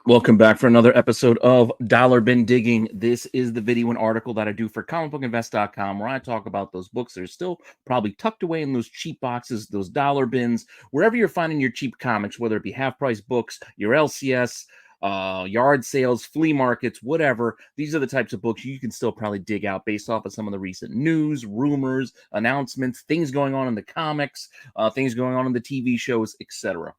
Welcome back for another episode of Dollar Bin Digging. This is the video and article that I do for comicbookinvest.com, where I talk about those books that are still probably tucked away in those cheap boxes, those dollar bins, wherever you're finding your cheap comics, whether it be half-price books, your LCS, yard sales, flea markets, whatever. These are the types of books you can still probably dig out based off of some of the recent news, rumors, announcements, things going on in the comics, things going on in the TV shows, etc.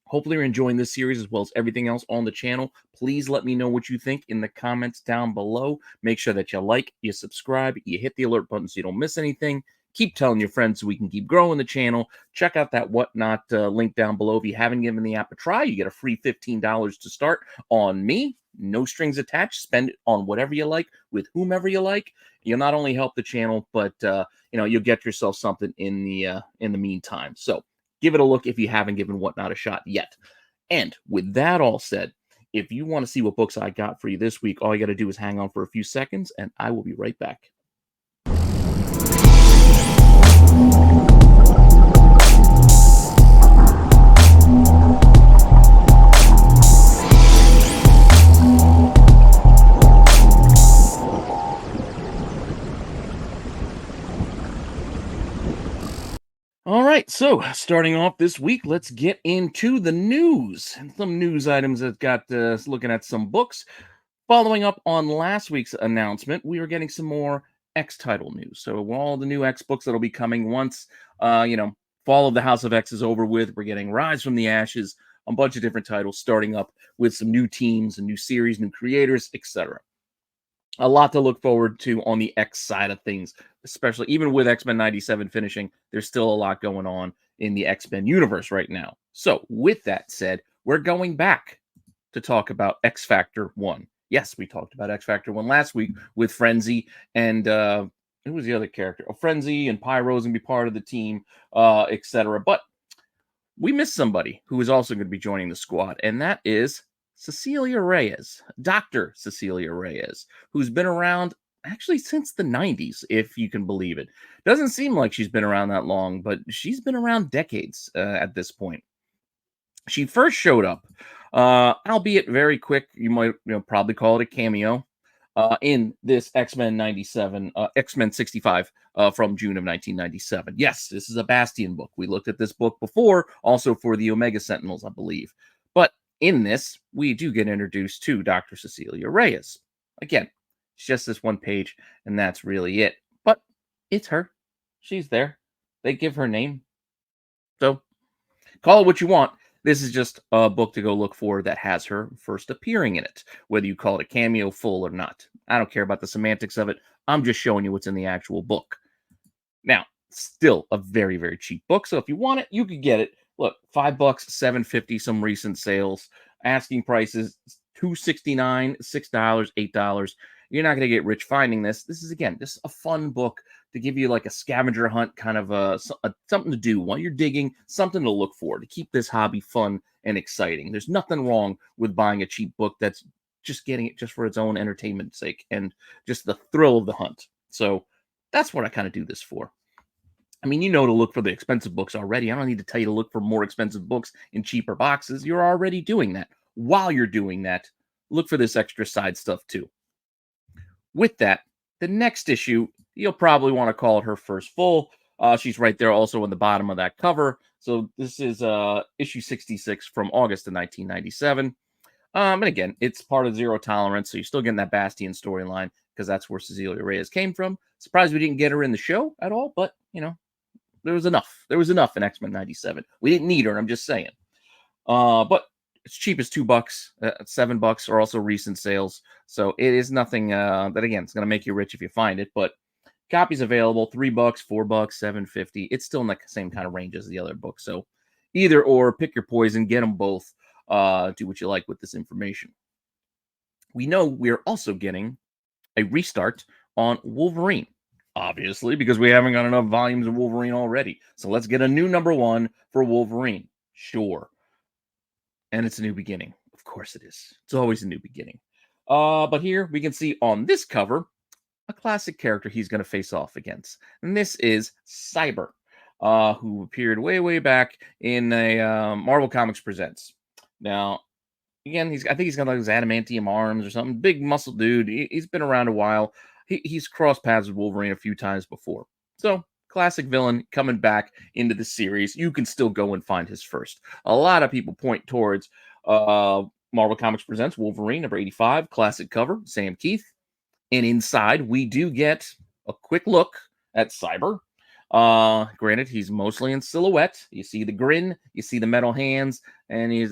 Hopefully you're enjoying this series as well as everything else on the channel. Please let me know what you think in the comments down below. Make sure that you like, you subscribe, you hit the alert button so you don't miss anything. Keep telling your friends so we can keep growing the channel. Check out that Whatnot link down below. If you haven't given the app a try, you get a free $15 to start on me. No strings attached. Spend it on whatever you like with whomever you like. You'll not only help the channel, but you'll get yourself something in the meantime. So give it a look if you haven't given Whatnot a shot yet. And with that all said, if you want to see what books I got for you this week, all you got to do is hang on for a few seconds, and I will be right back. All right, so starting off this week, let's get into the news and some news items that got us looking at some books. Following up on last week's announcement, we are getting some more X title news. So all the new X books that'll be coming once, Fall of the House of X is over with. We're getting Rise from the Ashes, a bunch of different titles starting up with some new teams and new series, new creators, etc. A lot to look forward to on the X side of things, especially even with X-Men 97 finishing. There's still a lot going on in the X-Men universe right now. So with that said, we're going back to talk about X Factor 1. Yes, we talked about X Factor 1 last week with Frenzy and who was the other character? Oh, Frenzy and Pyro's going to be part of the team, etc. But we missed somebody who is also going to be joining the squad, and that is Cecilia Reyes, Dr. Cecilia Reyes, who's been around actually since the 90s, if you can believe it. Doesn't seem like she's been around that long, but she's been around decades at this point. She first showed up, albeit very quick, you might probably call it a cameo, in this X-Men 97, X-Men 65 from June of 1997. Yes, this is a Bastion book. We looked at this book before, also for the Omega Sentinels, I believe. But in this, we do get introduced to Dr. Cecilia Reyes. Again, it's just this one page, and that's really it. But it's her. She's there. They give her name. So, call it what you want. This is just a book to go look for that has her first appearing in it, whether you call it a cameo full or not. I don't care about the semantics of it. I'm just showing you what's in the actual book. Now, still a very, very cheap book. So if you want it, you could get it. Look, $5, $7.50, some recent sales. Asking prices $2.69, $6, $8. You're not going to get rich finding this. This is, again, just a fun book to give you like a scavenger hunt, kind of something to do while you're digging, something to look for, to keep this hobby fun and exciting. There's nothing wrong with buying a cheap book that's just getting it just for its own entertainment sake and just the thrill of the hunt. So that's what I kind of do this for. I mean, you know to look for the expensive books already. I don't need to tell you to look for more expensive books in cheaper boxes. You're already doing that. While you're doing that, look for this extra side stuff too. With that, the next issue, you'll probably want to call it her first full. She's right there also on the bottom of that cover. So this is issue 66 from August of 1997. And again, it's part of Zero Tolerance, so you're still getting that Bastion storyline because that's where Cecilia Reyes came from. Surprised we didn't get her in the show at all, but, there was enough. There was enough in X-Men 97. We didn't need her, I'm just saying. But it's cheap as $2, $7 are also recent sales. So it is nothing that, again, it's going to make you rich if you find it. But copies available, $3, $4, $7.50. It's still in the same kind of range as the other book. So either or, pick your poison, get them both. Do what you like with this information. We know we're also getting a restart on Wolverine. Obviously, because we haven't got enough volumes of Wolverine already. So let's get a new #1 for Wolverine. Sure. And it's a new beginning. Of course it is. It's always a new beginning. But here we can see on this cover a classic character he's going to face off against. And this is Cyber, who appeared way, way back in a Marvel Comics Presents. Now, Again, I think he's got like his adamantium arms or something. Big muscle dude. He's been around a while. He's crossed paths with Wolverine a few times before. So, classic villain coming back into the series. You can still go and find his first. A lot of people point towards Marvel Comics Presents Wolverine number 85, classic cover, Sam Keith. And inside, we do get a quick look at Cyber. Granted, he's mostly in silhouette. You see the grin, you see the metal hands, and he's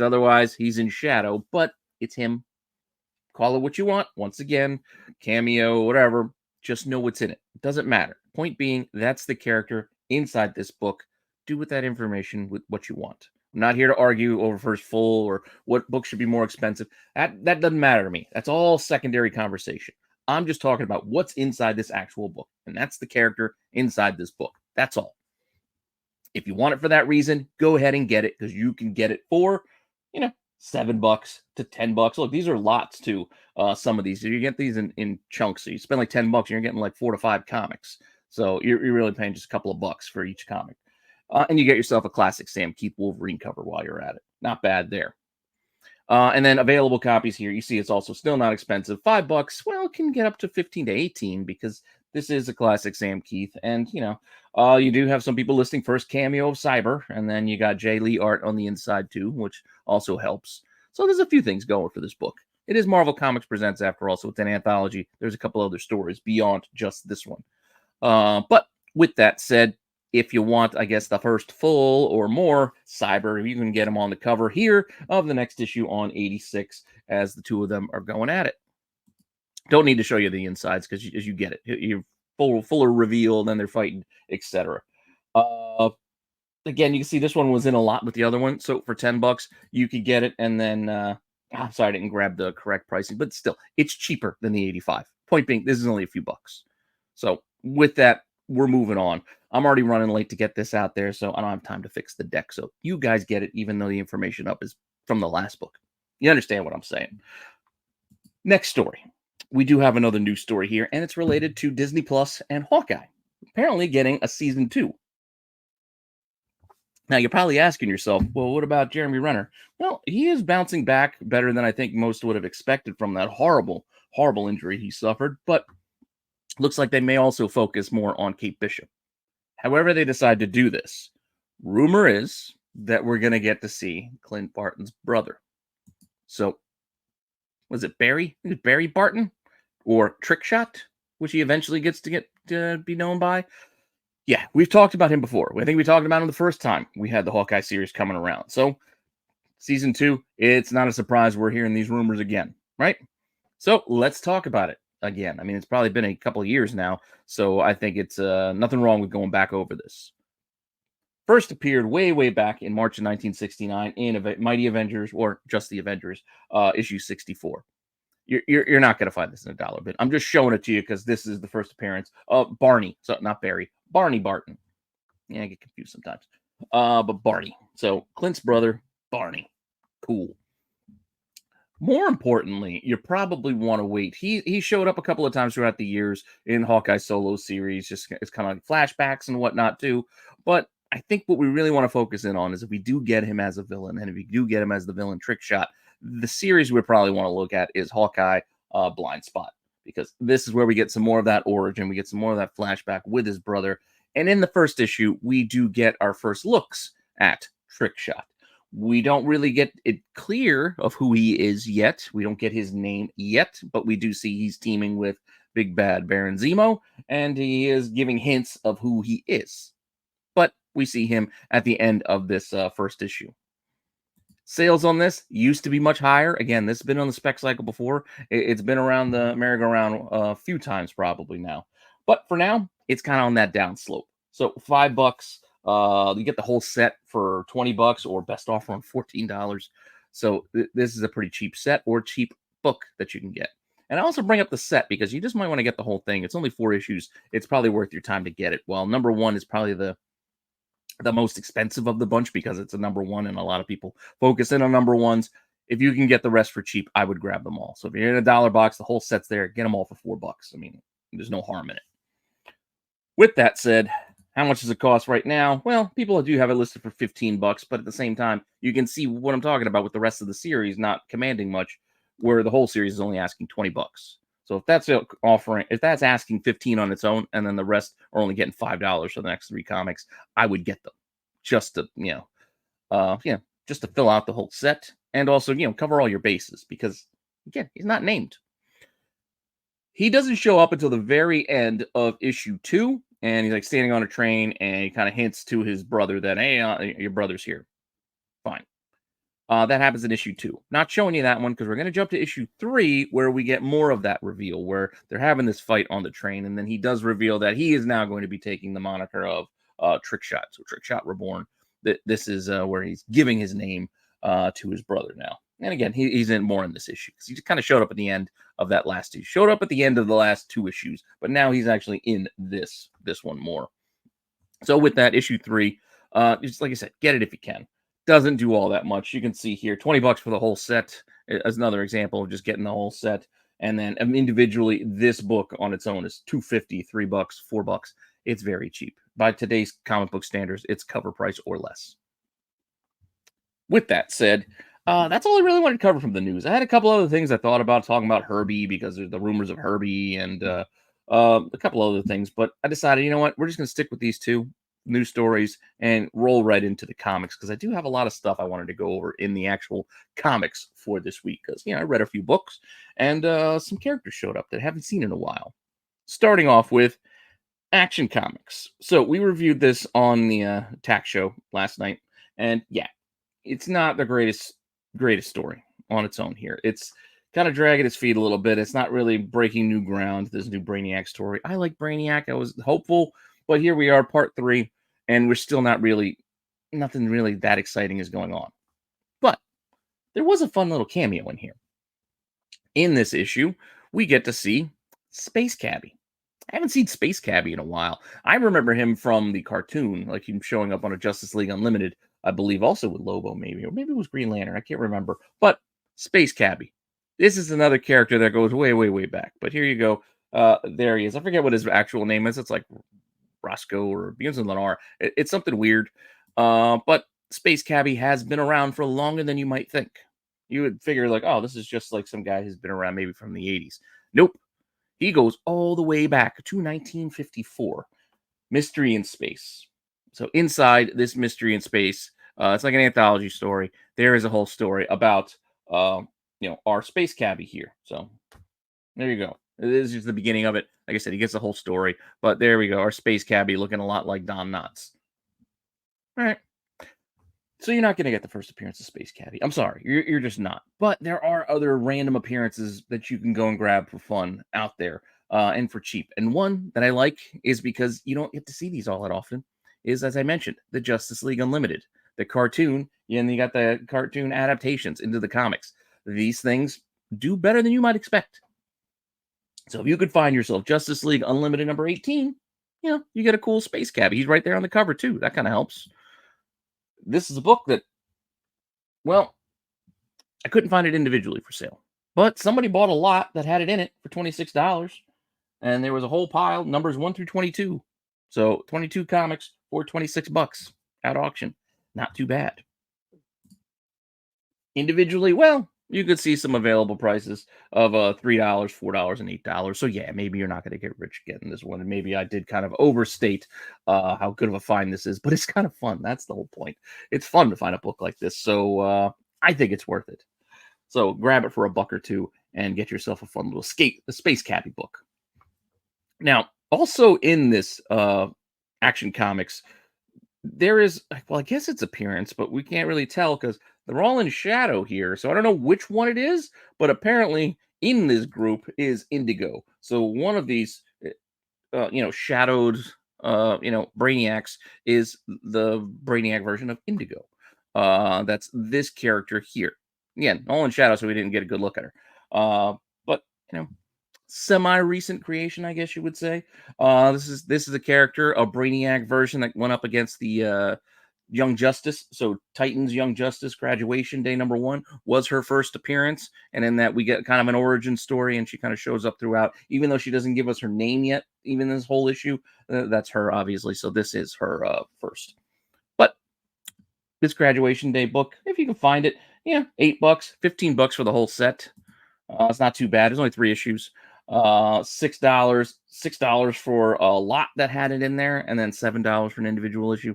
in shadow, but it's him. Call it what you want. Once again, cameo, whatever. Just know what's in it. It doesn't matter. Point being, that's the character inside this book. Do with that information with what you want. I'm not here to argue over first full or what book should be more expensive. That doesn't matter to me. That's all secondary conversation. I'm just talking about what's inside this actual book, and that's the character inside this book. That's all. If you want it for that reason, go ahead and get it, because you can get it for, $7 to $10. Look, these are lots too. Some of these, you get these in chunks. So you spend like $10, and you're getting like 4 to 5 comics. So you're really paying just a couple of bucks for each comic. And you get yourself a classic Sam Keith Wolverine cover while you're at it. Not bad there. And then available copies here. You see it's also still not expensive. $5. Well, it can get up to 15 to 18 because this is a classic Sam Keith. And, you do have some people listing first cameo of Cyber. And then you got Jay Lee art on the inside too, which also helps. So there's a few things going for this book. It is Marvel Comics Presents after all, so it's an anthology. There's a couple other stories beyond just this one. But with that said, if you want, I guess, the first full or more Cyber, you can get them on the cover here of the next issue on 86 as the two of them are going at it. Don't need to show you the insides because as you get it, you're fuller reveal, then they're fighting, etc. Again, you can see this one was in a lot with the other one. So for $10, you could get it. And then, I'm sorry, I didn't grab the correct pricing, but still, it's cheaper than the 85. Point being, this is only a few bucks. So with that, we're moving on. I'm already running late to get this out there, so I don't have time to fix the deck. So you guys get it, even though the information up is from the last book. You understand what I'm saying? Next story. We do have another news story here, and it's related to Disney Plus and Hawkeye. Apparently getting a season 2. Now, you're probably asking yourself, well, what about Jeremy Renner? Well, he is bouncing back better than I think most would have expected from that horrible, horrible injury he suffered, but looks like they may also focus more on Kate Bishop. However they decide to do this, rumor is that we're going to get to see Clint Barton's brother. So, was it Barry? Is it Barry Barton? Or Trickshot, which he eventually gets to get to be known by? Yeah, we've talked about him before. I think we talked about him the first time we had the Hawkeye series coming around. So, season 2, it's not a surprise we're hearing these rumors again, right? So, let's talk about it again. I mean, it's probably been a couple of years now, so I think it's nothing wrong with going back over this. First appeared way, way back in March of 1969 in Mighty Avengers, or just the Avengers, issue 64. You're not going to find this in a dollar bin. I'm just showing it to you because this is the first appearance of Barney. So not Barry. Barney Barton. Yeah, I get confused sometimes. But Barney. So Clint's brother, Barney. Cool. More importantly, you probably want to wait. He showed up a couple of times throughout the years in Hawkeye solo series. Just it's kind of like flashbacks and whatnot too. But I think what we really want to focus in on is if we do get him as a villain, and if we do get him as the villain Trickshot, the series we probably want to look at is Hawkeye Blind Spot, because this is where we get some more of that origin. We get some more of that flashback with his brother. And in the first issue, we do get our first looks at Trickshot. We don't really get it clear of who he is yet. We don't get his name yet, but we do see he's teaming with Big Bad Baron Zemo, and he is giving hints of who he is. But we see him at the end of this first issue. Sales on this used to be much higher. Again, this has been on the spec cycle before. It's been around the merry-go-round a few times probably now. But for now, it's kind of on that down slope. So $5, you get the whole set for $20 or best offer on $14. So this is a pretty cheap set or cheap book that you can get. And I also bring up the set because you just might want to get the whole thing. It's only 4 issues. It's probably worth your time to get it. Well, number 1 is probably the most expensive of the bunch because it's a number 1 and a lot of people focus in on number 1s. If you can get the rest for cheap, I would grab them all. So if you're in a $1 box, the whole set's there, get them all for $4. I mean, there's no harm in it. With that said, How much does it cost right now? Well, people do have it listed for $15, but at the same time, you can see what I'm talking about with the rest of the series not commanding much, where the whole series is only asking $20. So if that's offering, if that's asking 15 on its own, and then the rest are only getting $5 for the next 3 comics, I would get them just to, just to fill out the whole set, and also, cover all your bases, because again, he's not named. He doesn't show up until the very end of issue 2, and he's like standing on a train, and he kind of hints to his brother that, hey, your brother's here. Fine. That happens in issue 2. Not showing you that one because we're going to jump to issue 3, where we get more of that reveal, where they're having this fight on the train, and then he does reveal that he is now going to be taking the moniker of Trickshot. So Trickshot Reborn. This is where he's giving his name to his brother now. And again, he's in more in this issue because he just kind of showed up at the end of that last issue. Showed up at the end of the last 2 issues, but now he's actually in this one more. So with that, issue 3, just like I said, get it if you can. Doesn't do all that much. You can see here, $20 for the whole set as another example of just getting the whole set. And then individually, this book on its own is $2.50, $3, $4. It's very cheap. By today's comic book standards, it's cover price or less. With that said, that's all I really wanted to cover from the news. I had a couple other things I thought about talking about Herbie, because there's the rumors of Herbie, and a couple other things, but I decided, you know what, we're just going to stick with these 2 news stories and roll right into the comics, because I do have a lot of stuff I wanted to go over in the actual comics for this week, because, I read a few books, and some characters showed up that I haven't seen in a while. Starting off with Action Comics. So we reviewed this on the tax show last night, and yeah, it's not the greatest story on its own here. It's kind of dragging its feet a little bit. It's not really breaking new ground, this new Brainiac story. I like Brainiac. I was hopeful, but here we are, part 3, and we're still nothing really that exciting is going on. But there was a fun little cameo in here. In this issue, we get to see Space Cabbie. I haven't seen Space Cabbie in a while. I remember him from the cartoon, like him showing up on a Justice League Unlimited, I believe also with Lobo, maybe, or maybe it was Green Lantern. I can't remember. But Space Cabbie. This is another character that goes way, way, way back. But here you go. There he is. I forget what his actual name is. It's like Roscoe, or begins with an R. It's something weird. But Space Cabbie has been around for longer than you might think. You would figure like, oh, this is just like some guy who's been around maybe from the 80s. Nope. He goes all the way back to 1954. Mystery in Space. So inside this Mystery in Space, it's like an anthology story. There is a whole story about, our Space Cabbie here. So there you go. This is just the beginning of it. Like I said, he gets the whole story. But there we go. Our Space Cabbie looking a lot like Don Knotts. All right. So you're not going to get the first appearance of Space Cabbie. I'm sorry. You're just not. But there are other random appearances that you can go and grab for fun out there, and for cheap. And one that I like is because you don't get to see these all that often is, as I mentioned, the Justice League Unlimited. The cartoon, and you got the cartoon adaptations into the comics. These things do better than you might expect. So if you could find yourself Justice League Unlimited number 18, you get a cool Space Cabbie. He's right there on the cover, too. That kind of helps. This is a book that, well, I couldn't find it individually for sale. But somebody bought a lot that had it in it for $26. And there was a whole pile, numbers 1 through 22. So 22 comics for $26 at auction. Not too bad. Individually, well, you could see some available prices of $3, $4, and $8. So yeah, maybe you're not going to get rich getting this one. And maybe I did kind of overstate how good of a find this is, but it's kind of fun. That's the whole point. It's fun to find a book like this. So I think it's worth it. So grab it for $1 or $2 and get yourself a fun little Space Cabbie book. Now, also in this Action Comics, there is, well, I guess it's appearance, but we can't really tell because they're all in shadow here. So I don't know which one it is, but apparently in this group is Indigo. So one of these, shadowed, Brainiacs is the Brainiac version of Indigo. That's this character here. Again, all in shadow, so we didn't get a good look at her. But, semi-recent creation, I guess you would say. This is a character, a Brainiac version that went up against the Young Justice. So Titans Young Justice graduation day #1 was her first appearance. And in that we get kind of an origin story, and she kind of shows up throughout, even though she doesn't give us her name yet, even this whole issue. That's her, obviously. So this is her first. But this graduation day book, if you can find it, yeah, $8, $15 for the whole set. It's not too bad. There's only 3 issues. $6 for a lot that had it in there, and then $7 for an individual issue.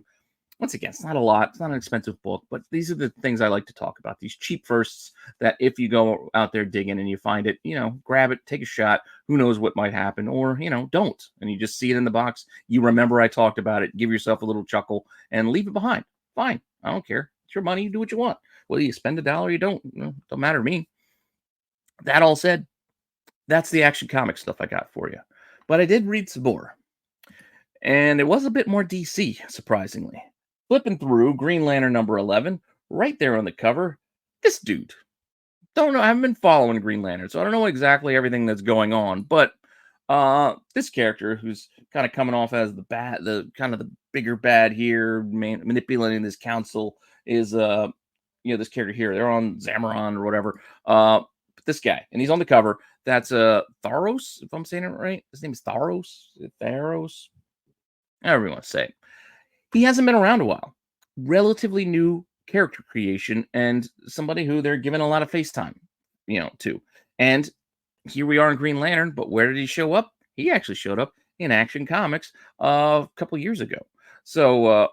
Once again, it's not a lot. It's not an expensive book, but these are the things I like to talk about. These cheap firsts that if you go out there digging and you find it, grab it, take a shot. Who knows what might happen, or, don't. And you just see it in the box. You remember I talked about it. Give yourself a little chuckle and leave it behind. Fine. I don't care. It's your money. You do what you want. Whether you spend $1 or you don't, don't matter to me. That all said, that's the Action Comics stuff I got for you. But I did read some more. And it was a bit more DC, surprisingly. Flipping through Green Lantern #11, right there on the cover, this dude. Don't know, I haven't been following Green Lantern, so I don't know exactly everything that's going on, but this character who's kind of coming off as the kind of the bigger bad here, manipulating this council is this character here. They're on Zamaron or whatever. This guy, and he's on the cover. That's Tharos, if I'm saying it right. His name is Tharos. Tharos. However you want to say it. He hasn't been around a while. Relatively new character creation, and somebody who they're giving a lot of face time, to. And here we are in Green Lantern, but where did he show up? He actually showed up in Action Comics a couple years ago. So,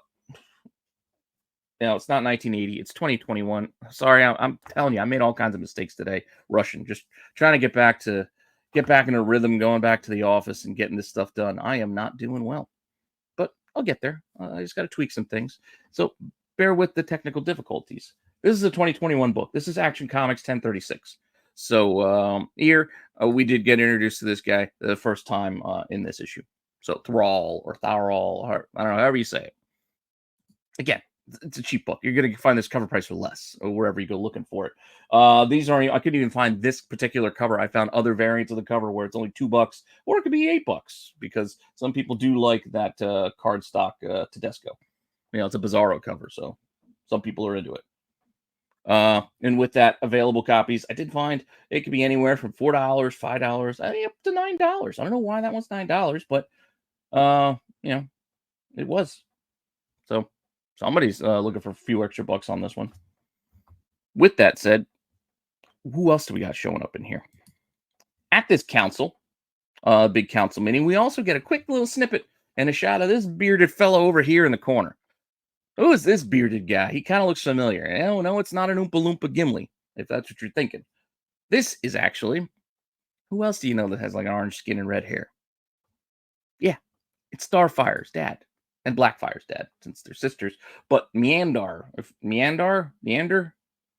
it's not 1980, it's 2021. Sorry, I'm telling you, I made all kinds of mistakes today, rushing, just trying to get back in a rhythm, going back to the office and getting this stuff done. I am not doing well, but I'll get there. I just got to tweak some things. So bear with the technical difficulties. This is a 2021 book. This is Action Comics 1036. So here we did get introduced to this guy the first time in this issue. So Thrall or Tharol, or I don't know, however you say it. Again, it's a cheap book. You're going to find this cover price for less or wherever you go looking for it. These aren't, I couldn't even find this particular cover. I found other variants of the cover where it's only $2 or it could be $8 because some people do like that cardstock Tedesco. It's a Bizarro cover, so some people are into it. And with that, available copies, I did find it could be anywhere from $4, $5, up to $9. I don't know why that one's $9, but it was. So somebody's looking for a few extra bucks on this one. With that said, who else do we got showing up in here? At this council, big council meeting, we also get a quick little snippet and a shot of this bearded fellow over here in the corner. Who is this bearded guy? He kind of looks familiar. No, it's not an Oompa Loompa Gimli, if that's what you're thinking. This is actually, who else do you know that has like orange skin and red hair? Yeah, it's Starfire's dad and Blackfire's dad, since they're sisters. But Meander, I don't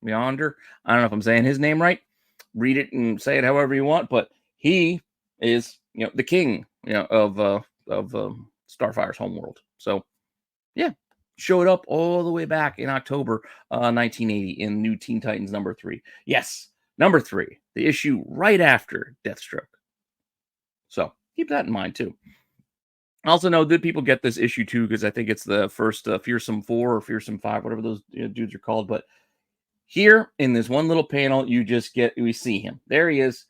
know if I'm saying his name right. Read it and say it however you want, but he is, the king, of Starfire's homeworld. So, yeah. Showed up all the way back in October 1980 in New Teen Titans #3. Yes, #3, the issue right after Deathstroke. So keep that in mind too. I also know that people get this issue too because I think it's the first Fearsome 4 or Fearsome 5, whatever those dudes are called. But here in this one little panel, we see him. There he is.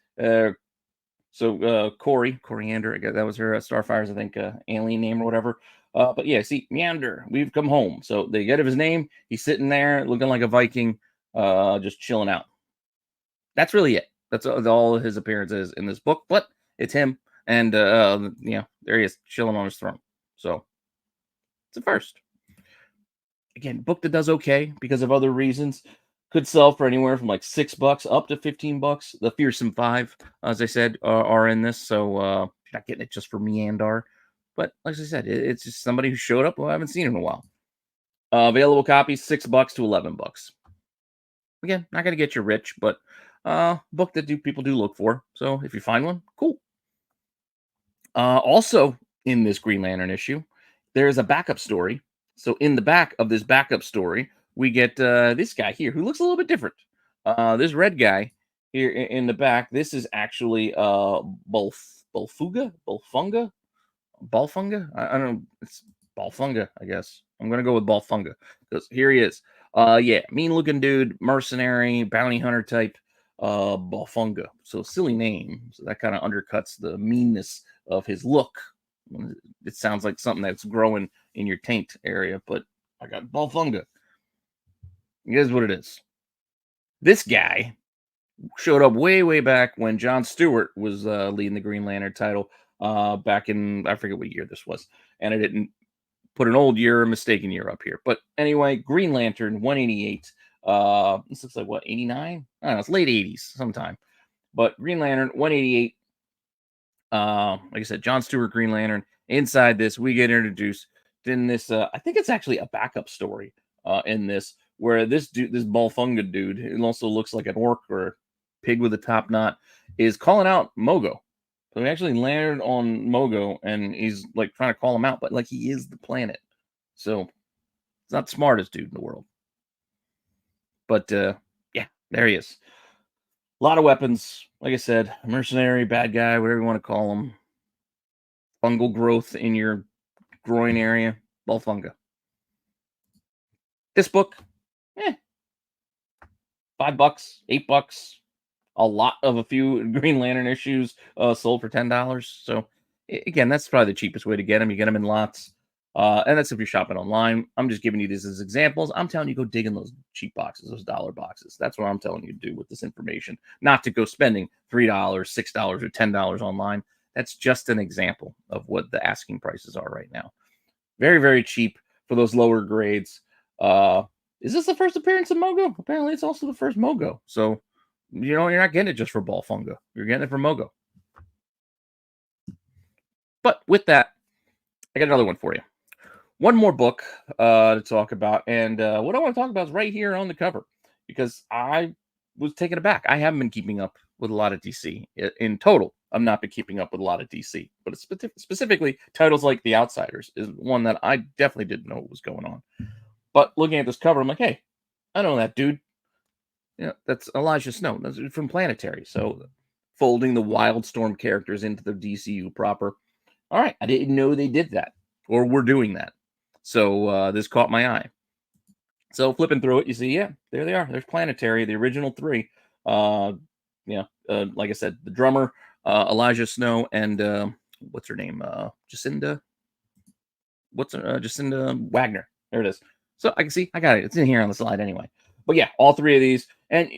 Coriander, I guess that was her Starfire's, I think, alien name or whatever. But yeah, see, Meander, we've come home. So they get his name. He's sitting there looking like a Viking, just chilling out. That's really it. That's all his appearance is in this book. But it's him, and there he is, chilling on his throne. So it's a first. Again, book that does okay because of other reasons. Could sell for anywhere from like $6 up to $15. The Fearsome 5, as I said, are in this. So you're not getting it just for Meander. But like I said, it's just somebody who showed up who I haven't seen in a while. Available copies, $6 to $11. Again, not going to get you rich, but book that people do look for. So if you find one, cool. Also in this Green Lantern issue, there's a backup story. So in the back of this backup story, we get this guy here who looks a little bit different. This red guy here in the back, this is actually Balfunga? I don't know. It's Balfunga, I guess. I'm going to go with Balfunga because here he is. Yeah, mean looking dude, mercenary, bounty hunter type, Balfunga. So silly name. So that kind of undercuts the meanness of his look. It sounds like something that's growing in your taint area, but I got Balfunga. It is what it is. This guy showed up way back when Jon Stewart was leading the Green Lantern title back in, I forget what year this was, and I didn't put an old year or mistaken year up here. But anyway, Green Lantern 188. This looks like what, 89? I don't know, it's late 80s sometime. But Green Lantern 188. Like I said, Jon Stewart Green Lantern. Inside this, we get introduced in this. I think it's actually a backup story in this, where this dude, this Balfunga dude, it also looks like an orc or a pig with a top knot, is calling out Mogo. So he actually landed on Mogo, and he's like trying to call him out, but like he is the planet, so it's not the smartest dude in the world. But yeah, there he is. A lot of weapons, like I said, mercenary, bad guy, whatever you want to call him. Fungal growth in your groin area, Balfunga. This book, $5, $8. A lot of a few Green Lantern issues sold for $10. So again, that's probably the cheapest way to get them. You get them in lots. And that's if you're shopping online. I'm just giving you these as examples. I'm telling you, go dig in those cheap boxes, those dollar boxes. That's what I'm telling you to do with this information. Not to go spending $3, $6, or $10 online. That's just an example of what the asking prices are right now. Very, very cheap for those lower grades. Is this the first appearance of Mogo? Apparently, it's also the first Mogo. So, you know, you're not getting it just for Balfunga. You're getting it for Mogo. But with that, I got another one for you. One more book to talk about. And what I want to talk about is right here on the cover, because I was taken aback. I haven't been keeping up with a lot of DC. In total, I've not been keeping up with a lot of DC. But specifically, titles like The Outsiders is one that I definitely didn't know what was going on. But looking at this cover, I'm like, hey, I know that dude. Yeah, that's Elijah Snow. That's from Planetary. So folding the Wildstorm characters into the DCU proper. All right, I didn't know they did that or were doing that. So this caught my eye. So flipping through it, you see, yeah, there they are. There's Planetary, the original three. Like I said, the drummer, Elijah Snow, and what's her name? Jacinda. Jacinda Wagner. There it is. So I can see, I got it. It's in here on the slide anyway. But yeah, all three of these. And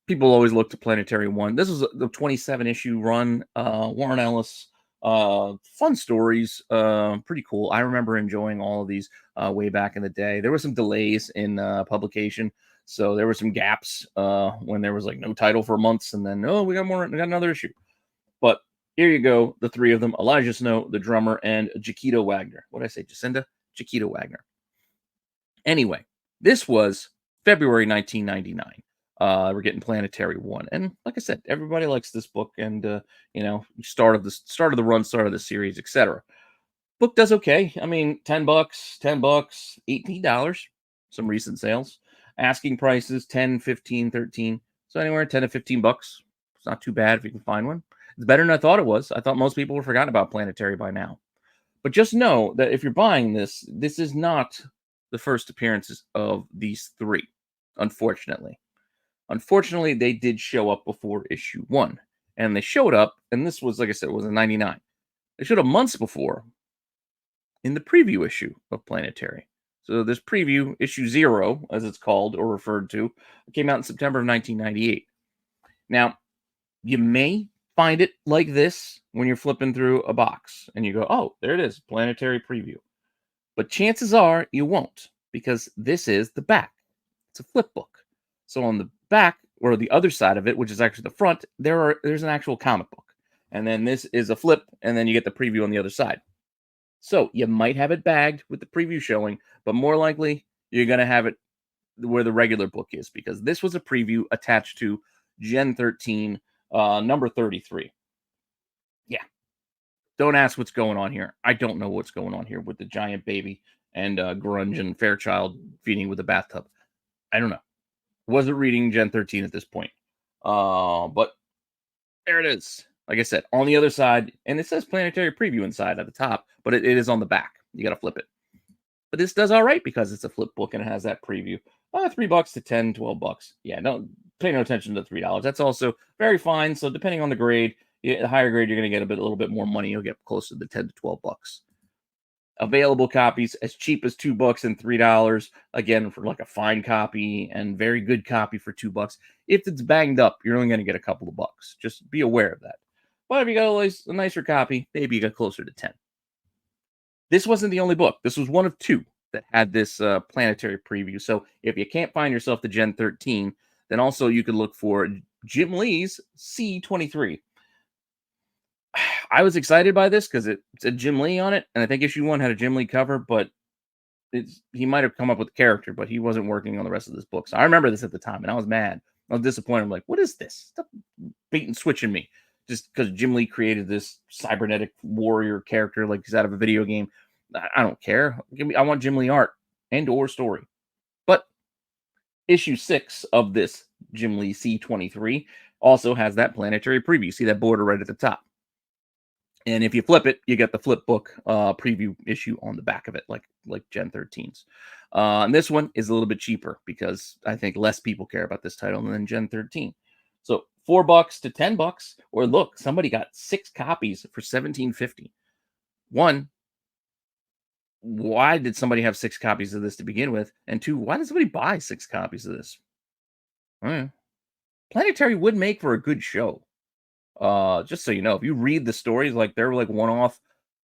people always look to Planetary 1. This was the 27 issue run. Warren Ellis. Fun stories. Pretty cool. I remember enjoying all of these way back in the day. There were some delays in publication. So there were some gaps when there was like no title for months. And then, we got another issue. But here you go. The three of them: Elijah Snow, the drummer, and Jaquita Wagner. What did I say? Jacinda? Jaquita Wagner. Anyway, this was February 1999. We're getting Planetary 1, and like I said, everybody likes this book, and start of the run, start of the series, etc. Book does okay. I mean, $10, $18. Some recent sales. Asking prices 10, 15, 13. So anywhere 10 to $15. It's not too bad if you can find one. It's better than I thought it was. I thought most people were forgotten about Planetary by now. But just know that if you're buying this, this is not the first appearances of these three, unfortunately. Unfortunately, they did show up before issue 1. And they showed up, and this was, like I said, it was in 99. They showed up months before in the preview issue of Planetary. So this preview, issue 0, as it's called or referred to, came out in September of 1998. Now, you may find it like this when you're flipping through a box, and you go, oh, there it is, Planetary preview. But chances are you won't, because this is the back. It's a flip book. So on the back, or the other side of it, which is actually the front, there's an actual comic book. And then this is a flip, and then you get the preview on the other side. So you might have it bagged with the preview showing, but more likely you're going to have it where the regular book is, because this was a preview attached to Gen 13, number 33. Yeah. Don't ask what's going on here. I don't know what's going on here with the giant baby and Grunge and Fairchild feeding with a bathtub. I don't know. Wasn't reading Gen 13 at this point. But there it is. Like I said, on the other side, and it says Planetary Preview inside at the top, but it is on the back. You got to flip it. But this does all right because it's a flip book and it has that preview. $3 to 10, $12. Yeah, don't pay no attention to the $3. That's also very fine. So depending on the grade, the higher grade, you're going to get a little bit more money. You'll get closer to the 10 to $12. Available copies as cheap as $2 and $3. Again, for like a fine copy and very good copy for $2. If it's banged up, you're only going to get a couple of bucks. Just be aware of that. But if you got a nicer copy, maybe you get closer to 10. This wasn't the only book. This was one of two that had this Planetary preview. So if you can't find yourself the Gen 13, then also you could look for Jim Lee's C23. I was excited by this because it said Jim Lee on it, and I think issue 1 had a Jim Lee cover, but he might have come up with the character, but he wasn't working on the rest of this book. So I remember this at the time, and I was mad. I was disappointed. I'm like, what is this? Stop bait and switching me. Just because Jim Lee created this cybernetic warrior character like he's out of a video game. I don't care. I want Jim Lee art and or story. But issue 6 of this Jim Lee C23 also has that Planetary preview. See that border right at the top. And if you flip it, you get the flip book preview issue on the back of it, like Gen 13's. And this one is a little bit cheaper because I think less people care about this title than Gen 13. So $4 to $10, or look, somebody got 6 copies for $17.50. One, why did somebody have 6 copies of this to begin with? And 2, why did somebody buy 6 copies of this? Planetary would make for a good show. Just so you know, if you read the stories, like they're like one-off,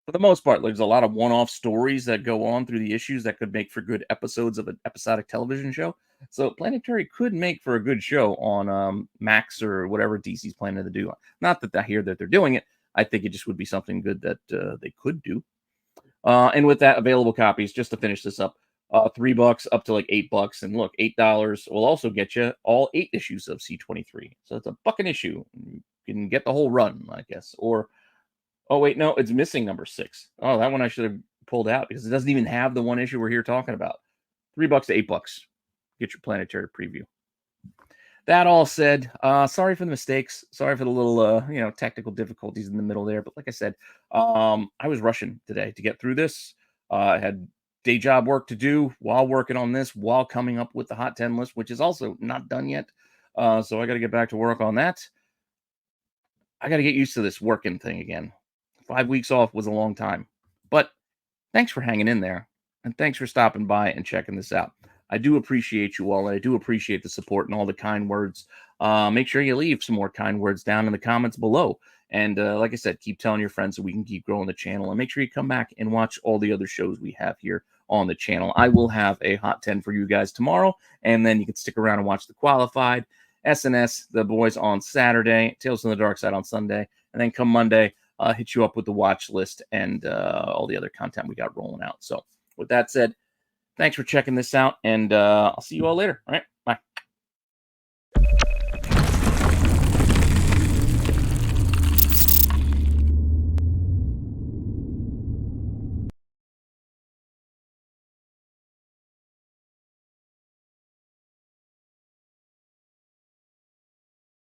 for the most part, there's a lot of one-off stories that go on through the issues that could make for good episodes of an episodic television show. So Planetary could make for a good show on Max or whatever DC's planning to do. Not that I hear that they're doing it. I think it just would be something good that they could do. And with that, available copies, just to finish this up, $3 up to like $8. And look, $8 will also get you all 8 issues of C23. So it's a buck an issue. You can get the whole run, I guess. Or, oh, wait, no, it's missing number 6. Oh, that one I should have pulled out because it doesn't even have the one issue we're here talking about. $3 to $8. Get your Planetary preview. That all said, sorry for the mistakes. Sorry for the little, technical difficulties in the middle there. But like I said, I was rushing today to get through this. I had day job work to do while working on this, while coming up with the Hot 10 list, which is also not done yet. So I got to get back to work on that. I got to get used to this working thing again. 5 weeks off was a long time. But thanks for hanging in there. And thanks for stopping by and checking this out. I do appreciate you all. And I do appreciate the support and all the kind words. Make sure you leave some more kind words down in the comments below. And like I said, keep telling your friends so we can keep growing the channel. And make sure you come back and watch all the other shows we have here on the channel. I will have a Hot 10 for you guys tomorrow. And then you can stick around and watch the Qualified, SNS, the boys on Saturday, Tales from the Dark Side on Sunday. And then come Monday, hit you up with the watch list and all the other content we got rolling out. So with that said, thanks for checking this out. And I'll see you all later. All right.